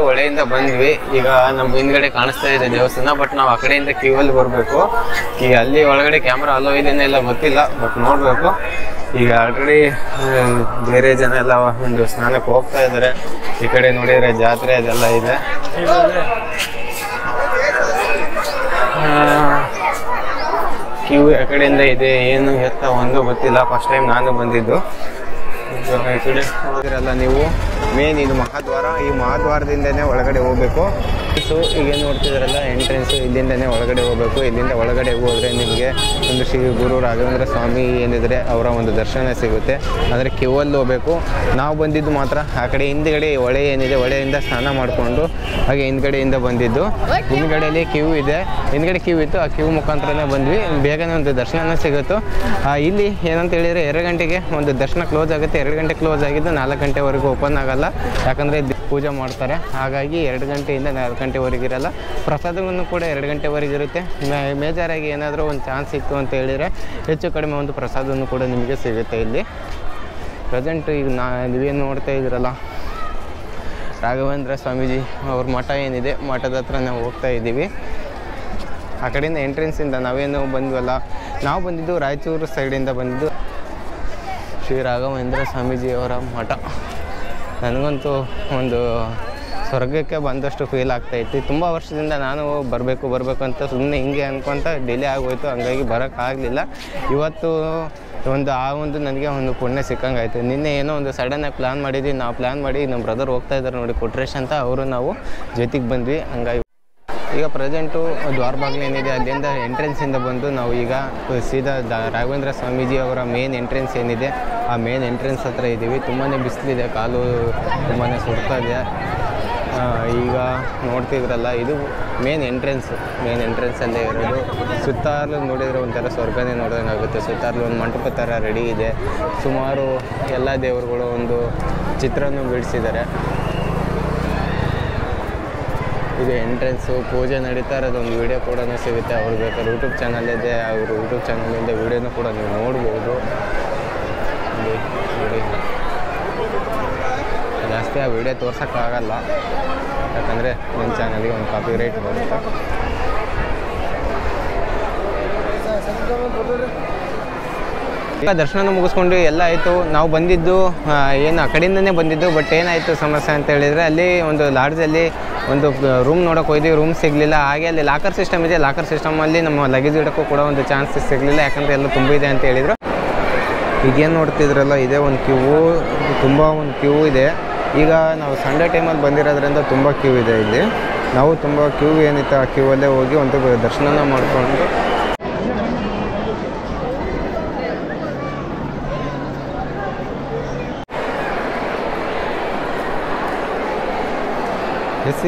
ಹೊಳೆಯಿಂದ ಬಂದ್ವಿ. ಈಗ ನಮ್ಮ ಹಿಂದ್ಗಡೆ ಕಾಣಿಸ್ತಾ ಇದೆ ದೇವಸ್ಥಾನ, ಬಟ್ ನಾವು ಆ ಕಡೆಯಿಂದ ಕ್ಯೂ ಅಲ್ಲಿ ಬರಬೇಕು. ಅಲ್ಲಿ ಒಳಗಡೆ ಕ್ಯಾಮ್ರಾ ಅಲೋ ಇದೆಯೋ ಇಲ್ಲ ಗೊತ್ತಿಲ್ಲ, ಬಟ್ ನೋಡ್ಬೇಕು. ಈಗ ಆಲ್ರೆಡಿ ಬೇರೆ ಜನ ಎಲ್ಲ ಒಂದು ಸ್ನಾನಕ್ಕೆ ಹೋಗ್ತಾ ಇದ್ದಾರೆ. ಈ ಕಡೆ ನೋಡಿದ್ರೆ ಜಾತ್ರೆ ಅದೆಲ್ಲ ಇದೆ. ಕ್ಯೂ ಆ ಕಡೆಯಿಂದ ಇದೆ, ಏನು ಎತ್ತ ಒಂದು ಗೊತ್ತಿಲ್ಲ. ಫಸ್ಟ್ ಟೈಮ್ ನಾನು ಬಂದಿದ್ದು. ಈ ಕಡೆ ನೋಡಿದ್ರಲ್ಲ ನೀವು, ಮೇನ್ ಇದು ಮಹಾದ್ವಾರ. ಈ ಮಹಾದ್ವಾರದಿಂದನೇ ಒಳಗಡೆ ಹೋಗ್ಬೇಕು. ಸೊ ಈಗೇನು ನೋಡ್ತಿದ್ರಲ್ಲ ಎಂಟ್ರೆನ್ಸು, ಇಲ್ಲಿಂದನೇ ಒಳಗಡೆ ಹೋಗ್ಬೇಕು. ಇಲ್ಲಿಂದ ಒಳಗಡೆ ಹೋದರೆ ನಿಮಗೆ ಒಂದು ಶ್ರೀ ಗುರು ರಾಘವೇಂದ್ರ ಸ್ವಾಮಿ ಏನಿದ್ರೆ ಅವರ ಒಂದು ದರ್ಶನ ಸಿಗುತ್ತೆ. ಅಂದರೆ ಕ್ಯೂ ಅಲ್ಲಿ ಹೋಗ್ಬೇಕು. ನಾವು ಬಂದಿದ್ದು ಮಾತ್ರ ಆ ಕಡೆ ಹಿಂದ್ಗಡೆ ಹೊಳೆ ಏನಿದೆ, ಹೊಳೆಯಿಂದ ಸ್ನಾನ ಮಾಡಿಕೊಂಡು ಹಾಗೆ ಹಿಂದ್ಗಡೆಯಿಂದ ಬಂದಿದ್ದು. ಹಿಂದ್ಗಡೆಯಲ್ಲಿ ಕ್ಯೂ ಇದೆ, ಹಿಂದ್ಗಡೆ ಕ್ಯೂ ಇತ್ತು. ಆ ಕ್ಯೂ ಮುಖಾಂತರನೇ ಬಂದ್ವಿ. ಬೇಗನೆ ಒಂದು ದರ್ಶನ ಸಿಗುತ್ತೋ. ಇಲ್ಲಿ ಏನಂತ ಹೇಳಿದರೆ 2 ಗಂಟೆಗೆ ಒಂದು ದರ್ಶನ ಕ್ಲೋಸ್ ಆಗುತ್ತೆ. 2 ಗಂಟೆ ಕ್ಲೋಸ್ ಆಗಿದ್ದು 4 ಗಂಟೆವರೆಗೂ ಓಪನ್ ಆಗಲ್ಲ, ಯಾಕಂದರೆ ಪೂಜೆ ಮಾಡ್ತಾರೆ. ಹಾಗಾಗಿ 2 ಗಂಟೆಯಿಂದ 4 ಗಂಟೆವರೆಗಿರಲ್ಲ. ಪ್ರಸಾದವನ್ನು ಕೂಡ 2 ಗಂಟೆವರೆಗೆ ಇರುತ್ತೆ. ಮೇಜರಾಗಿ ಏನಾದರೂ ಒಂದು ಚಾನ್ಸ್ ಇತ್ತು ಅಂತ ಹೇಳಿದರೆ ಹೆಚ್ಚು ಕಡಿಮೆ ಒಂದು ಪ್ರಸಾದವನ್ನು ಕೂಡ ನಿಮಗೆ ಸಿಗುತ್ತೆ ಇಲ್ಲಿ. ಪ್ರೆಸೆಂಟ್ ಈಗ ನೀವೇನು ನೋಡ್ತಾ ಇದ್ದೀರಲ್ಲ, ರಾಘವೇಂದ್ರ ಸ್ವಾಮೀಜಿ ಅವ್ರ ಮಠ ಏನಿದೆ, ಮಠದ ಹತ್ರ ನಾವು ಹೋಗ್ತಾ ಇದ್ದೀವಿ. ಆ ಕಡೆಯಿಂದ ಎಂಟ್ರೆನ್ಸಿಂದ ನಾವೇನು ಬಂದ್ವಲ್ಲ, ನಾವು ಬಂದಿದ್ದು ರಾಯಚೂರು ಸೈಡಿಂದ ಬಂದಿದ್ದು. ಶ್ರೀ ರಾಘವೇಂದ್ರ ಸ್ವಾಮೀಜಿಯವರ ಮಠ ನನಗಂತೂ ಒಂದು ಸ್ವರ್ಗಕ್ಕೆ ಬಂದಷ್ಟು ಫೀಲ್ ಆಗ್ತಾಯಿತ್ತು. ತುಂಬ ವರ್ಷದಿಂದ ನಾನು ಬರಬೇಕು ಅಂತ ಸುಮ್ಮನೆ ಹಿಂಗೆ ಅಂದ್ಕೊತ ಡಿಲೇ ಆಗೋಯ್ತು. ಹಂಗಾಗಿ ಬರೋಕ್ಕಾಗಲಿಲ್ಲ. ಇವತ್ತು ಒಂದು ನನಗೆ ಒಂದು ಪುಣ್ಯ ಸಿಕ್ಕಂಗೆ ಆಯಿತು. ನಿನ್ನೆ ಏನೋ ಒಂದು ಸಡನ್ನಾಗಿ ಪ್ಲ್ಯಾನ್ ಮಾಡಿದ್ವಿ. ನಾವು ಪ್ಲ್ಯಾನ್ ಮಾಡಿ ನಮ್ಮ ಬ್ರದರ್ ಹೋಗ್ತಾ ಇದ್ದಾರೆ ನೋಡಿ, ಕೊಟ್ರೇಶ್ ಅಂತ, ಅವರು ನಾವು ಜೊತೆಗೆ ಬಂದ್ವಿ. ಹಂಗಾಗಿ ಈಗ ಪ್ರೆಸೆಂಟು ದ್ವಾರಬಾಗಿಲು ಏನಿದೆ ಅಲ್ಲಿಂದ ಎಂಟ್ರೆನ್ಸಿಂದ ಬಂದು ನಾವು ಈಗ ಸೀದಾ ರಾಘವೇಂದ್ರ ಸ್ವಾಮೀಜಿ ಅವರ ಮೇನ್ ಎಂಟ್ರೆನ್ಸ್ ಏನಿದೆ ಆ ಮೇನ್ ಎಂಟ್ರೆನ್ಸ್ ಹತ್ರ ಇದ್ದೀವಿ. ತುಂಬಾ ಬಿಸಿಲಿದೆ, ಕಾಲು ತುಂಬಾ ಸುಡ್ತಾ ಇದೆ. ಈಗ ನೋಡ್ತಿದ್ರಲ್ಲ, ಇದು ಮೇನ್ ಎಂಟ್ರೆನ್ಸಲ್ಲೇ ಇರೋದು. ಸುತ್ತಾರು ನೋಡಿದರೆ ಒಂಥರ ಸ್ವರ್ಗನೇ ನೋಡಿದಂಗೆ ಆಗುತ್ತೆ. ಸುತ್ತಾರು ಒಂದು ಮಂಟಪ ಥರ ರೆಡಿ ಇದೆ. ಸುಮಾರು ಎಲ್ಲ ದೇವರುಗಳು ಒಂದು ಚಿತ್ರನೂ ಬಿಡಿಸಿದ್ದಾರೆ. ಇದು ಎಂಟ್ರೆನ್ಸು. ಪೂಜೆ ನಡೀತಾ ಇರೋದೊಂದು ವೀಡಿಯೋ ಕೂಡ ಸಿಗುತ್ತೆ. ಅವ್ರು ಬೇಕಾದ್ರೆ ಯೂಟ್ಯೂಬ್ ಚಾನಲ್ ಇದೆ, ಅವರು ಯೂಟ್ಯೂಬ್ ಚಾನಲಿಂದ ವೀಡಿಯೋನೂ ಕೂಡ ನೀವು ನೋಡ್ಬೋದು. ಜಾಸ್ತಿ ಆ ವಿಡಿಯೋ ತೋರ್ಸೋಕ್ಕಾಗಲ್ಲ, ಯಾಕಂದರೆ ನನ್ನ ಚಾನಲ್ಗೆ ಒಂದು ಕಾಪಿರೈಟ್ ಬರುತ್ತೆ. ಈಗ ದರ್ಶನ ಮುಗಿಸ್ಕೊಂಡು ಎಲ್ಲ ಆಯಿತು. ನಾವು ಬಂದಿದ್ದು ಏನು ಆ ಕಡೆಯಿಂದನೇ ಬಂದಿದ್ದು. ಬಟ್ ಏನಾಯಿತು ಸಮಸ್ಯೆ ಅಂತ ಹೇಳಿದರೆ, ಅಲ್ಲಿ ಒಂದು ಲಾಡ್ಜಲ್ಲಿ ಒಂದು ರೂಮ್ ನೋಡೋಕೆ ಹೋಯ್ದ್ವಿ, ರೂಮ್ ಸಿಗಲಿಲ್ಲ. ಹಾಗೆ ಅಲ್ಲಿ ಲಾಕರ್ ಸಿಸ್ಟಮ್ ಇದೆ, ಲಾಕರ್ ಸಿಸ್ಟಮಲ್ಲಿ ನಮ್ಮ ಲಗೇಜ್ ಇಡೋಕ್ಕೂ ಕೂಡ ಒಂದು ಚಾನ್ಸ್ ಸಿಗಲಿಲ್ಲ, ಯಾಕಂದರೆ ಎಲ್ಲ ತುಂಬ ಇದೆ ಅಂತ ಹೇಳಿದರು. ಈಗೇನು ನೋಡ್ತಿದ್ರಲ್ಲ, ಇದೇ ಒಂದು ತುಂಬ ಒಂದು ಕ್ಯೂ ಇದೆ. ಈಗ ನಾವು ಸಂಡೇ ಟೈಮಲ್ಲಿ ಬಂದಿರೋದ್ರಿಂದ ತುಂಬ ಕ್ಯೂ ಇದೆ ಇಲ್ಲಿ. ನಾವು ತುಂಬ ಕ್ಯೂ ಏನಿತ್ತು ಆ ಕ್ಯೂ ಅಲ್ಲೇ ಹೋಗಿ ಒಂದು ದರ್ಶನ ಮಾಡಿಕೊಂಡು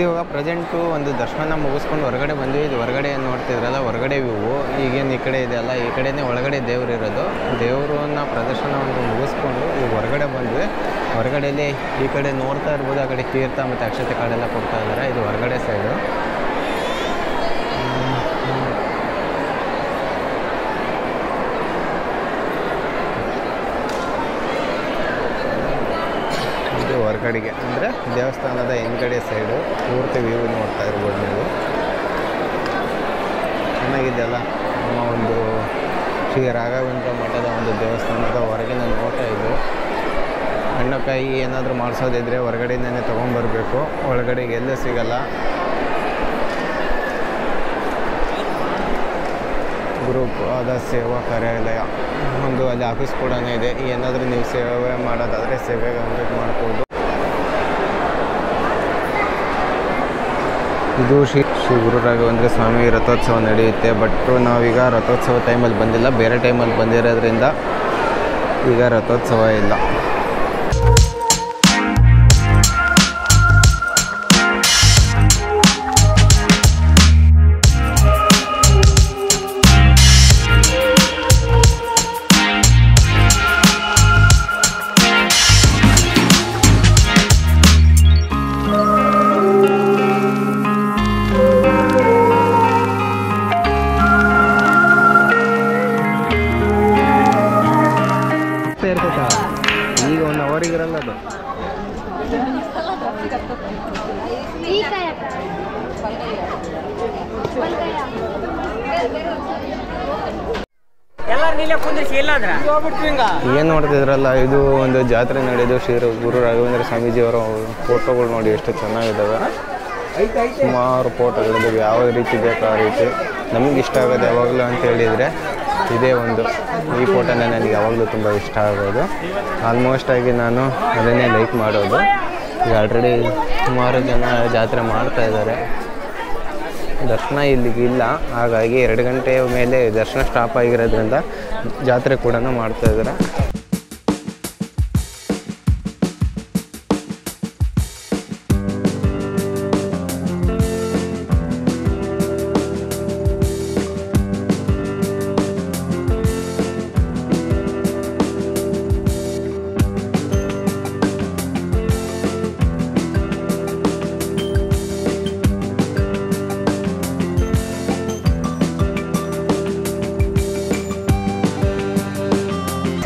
ಇವಾಗ ಪ್ರೆಸೆಂಟು ಒಂದು ದರ್ಶನ ಮುಗಿಸ್ಕೊಂಡು ಹೊರಗಡೆ ಬಂದ್ವಿ. ಇದು ಹೊರಗಡೆ ಏನು ನೋಡ್ತಿದ್ರಲ್ಲ, ಹೊರಗಡೆ ವ್ಯೂ. ಈಗೇನು ಈ ಕಡೆ ಇದೆಯಲ್ಲ, ಈ ಕಡೆನೇ ಒಳಗಡೆ ದೇವ್ರು ಇರೋದು. ದೇವ್ರನ್ನ ಪ್ರದರ್ಶನ ಒಂದು ಮುಗಿಸ್ಕೊಂಡು ಈಗ ಹೊರಗಡೆ ಬಂದ್ವಿ. ಹೊರಗಡೆಯಲ್ಲಿ ಈ ಕಡೆ ನೋಡ್ತಾ ಇರ್ಬೋದು, ಆ ಕಡೆ ತೀರ್ಥ ಮತ್ತು ಅಕ್ಷತೆ ಕಾಳೆಲ್ಲ ಕೊಡ್ತಾ ಇದ್ದಾರೆ. ಇದು ಹೊರಗಡೆ ಸೈಡು. ಹೊರಗಡೆಗೆ ಅಂದರೆ ದೇವಸ್ಥಾನದ ಹಿಂದ್ಗಡೆ ಸೈಡು ಪೂರ್ತಿ ವ್ಯೂ ನೋಡ್ತಾ ಇರ್ಬೋದು ನೀವು. ಚೆನ್ನಾಗಿದೆಯಲ್ಲ ನಮ್ಮ ಒಂದು ಶ್ರೀ ರಾಘವೇಂದ್ರ ಮಠದ ಒಂದು ದೇವಸ್ಥಾನದ ಹೊರಗಿನ ನೋಟ ಇದು. ಹಣ್ಣುಕಾಯಿ ಏನಾದರೂ ಮಾಡಿಸೋದಿದ್ರೆ ಹೊರಗಡೆಯಿಂದನೇ ತೊಗೊಂಬರ್ಬೇಕು, ಒಳಗಡೆಗೆ ಎಲ್ಲೂ ಸಿಗಲ್ಲ. ಗ್ರೂಪ್ ಆದ ಸೇವಾ ಕಾರ್ಯಾಲಯ ಒಂದು ಅಲ್ಲಿ ಆಫೀಸ್ ಕೂಡ ಇದೆ. ಏನಾದರೂ ನೀವು ಸೇವೆ ಮಾಡೋದಾದರೆ ಸೇವೆಗೆ ಕಾಂಟ್ಯಾಕ್ಟ್ ಮಾಡ್ಬೋದು. ಇದು ಶ್ರೀ ಗುರು ರಾಘವೇಂದ್ರ ಸ್ವಾಮಿ ರಥೋತ್ಸವ ನಡೆಯುತ್ತೆ. ಬಟ್ ನಾವೀಗ ರಥೋತ್ಸವ ಟೈಮಲ್ಲಿ ಬಂದಿಲ್ಲ, ಬೇರೆ ಟೈಮಲ್ಲಿ ಬಂದಿರೋದ್ರಿಂದ ಈಗ ರಥೋತ್ಸವ ಇಲ್ಲ. ಇರಲ್ಲ ಅದು. ಏನು ನೋಡ್ತಿದ್ರಲ್ಲ, ಇದು ಒಂದು ಜಾತ್ರೆ ನಡೆಯೋದು ಶ್ರೀ ಗುರು ರಾಘವೇಂದ್ರ ಸ್ವಾಮೀಜಿಯವರ ಫೋಟೋಗಳು ನೋಡಿ ಎಷ್ಟು ಚೆನ್ನಾಗಿದ್ದಾವೆ. ಸುಮಾರು ಫೋಟೋಗಳಿದ್ದಾವೆ, ಯಾವ ರೀತಿ ಬೇಕು ಆ ರೀತಿ. ನಮ್ಗೆ ಇಷ್ಟ ಆಗೋದು ಯಾವಾಗಲೂ ಅಂತ ಹೇಳಿದರೆ ಇದೇ ಒಂದು, ಈ ಫೋಟೋನೇ ನನಗೆ ಯಾವಾಗಲೂ ತುಂಬ ಇಷ್ಟ ಆಗೋದು. ಆಲ್ಮೋಸ್ಟ್ ಆಗಿ ನಾನು ಅದನ್ನೇ ಲೈಕ್ ಮಾಡೋದು. ಈಗ ಆಲ್ರೆಡಿ ಸುಮಾರು ಜನ ಜಾತ್ರೆ ಮಾಡ್ತಾ ಇದ್ದಾರೆ. ದರ್ಶನ ಇಲ್ಲಿಗೆ ಇಲ್ಲ, ಹಾಗಾಗಿ 2 ಗಂಟೆಯ ಮೇಲೆ ದರ್ಶನ ಸ್ಟಾಪ್ ಆಗಿರೋದ್ರಿಂದ ಜಾತ್ರೆ ಕೂಡ ಮಾಡ್ತಾ ಇದ್ದಾರೆ.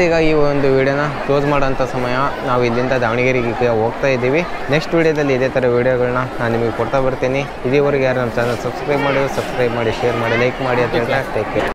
ಈಗ ಈ ಒಂದು ವಿಡಿಯೋನ ಕ್ಲೋಸ್ ಮಾಡೋಂಥ ಸಮಯ. ನಾವು ಇಲ್ಲಿಂದ ದಾವಣಗೆರೆಗೆ ಹೋಗ್ತಾ ಇದ್ದೀವಿ. ನೆಕ್ಸ್ಟ್ ವಿಡಿಯೋದಲ್ಲಿ ಇದೇ ಥರ ವಿಡಿಯೋಗಳನ್ನ ನಾನು ನಿಮಗೆ ಕೊಡ್ತಾ ಬರ್ತೀನಿ. ಇಲ್ಲಿವರೆಗೆ ಯಾರು ನಮ್ಮ ಚಾನಲ್ ಸಬ್ಸ್ಕ್ರೈಬ್ ಮಾಡಿ, ಶೇರ್ ಮಾಡಿ, ಲೈಕ್ ಮಾಡಿ ಅಂತ ಹೇಳ್ತಾ ಟೇಕ್ ಕೇರ್.